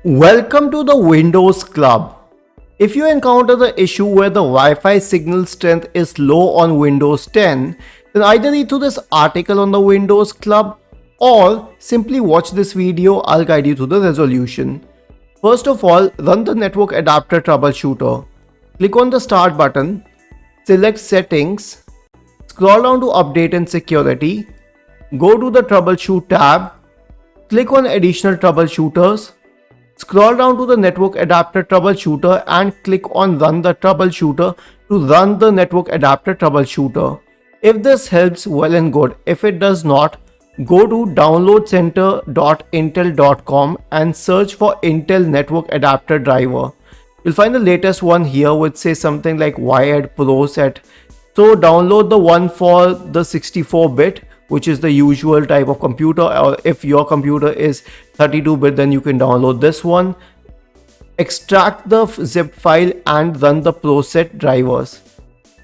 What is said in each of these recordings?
Welcome to the Windows Club. If you encounter the issue where the Wi-Fi signal strength is low on Windows 10, then either read through this article on the Windows Club or simply watch this video. I'll guide you through the resolution. First of all, run the network adapter troubleshooter. Click on the start button, select settings, scroll down to update and security, go to the troubleshoot tab, click on additional troubleshooters. Scroll down to the network adapter troubleshooter and click on run the troubleshooter to run the network adapter troubleshooter. If this helps, well and good. If it does not, go to downloadcenter.intel.com and search for Intel network adapter driver. You'll find the latest one here which says something like Wired Pro set. So download the one for the 64-bit, which is the usual type of computer, or if your computer is 32-bit, then you can download this one. Extract the zip file and run the ProSet drivers.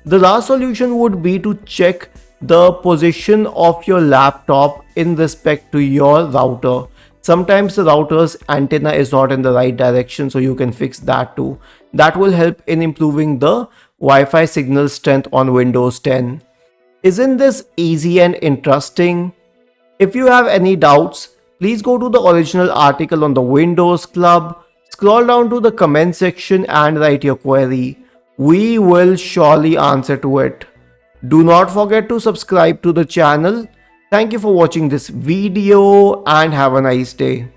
The last solution would be to check the position of your laptop in respect to your router. Sometimes the router's antenna is not in the right direction, so you can fix that too. That will help in improving the Wi-Fi signal strength on Windows 10. Isn't this easy and interesting? If you have any doubts, please go to the original article on the Windows Club, scroll down to the comment section and write your query. We will surely answer to it. Do not forget to subscribe to the channel. Thank you for watching this video and have a nice day.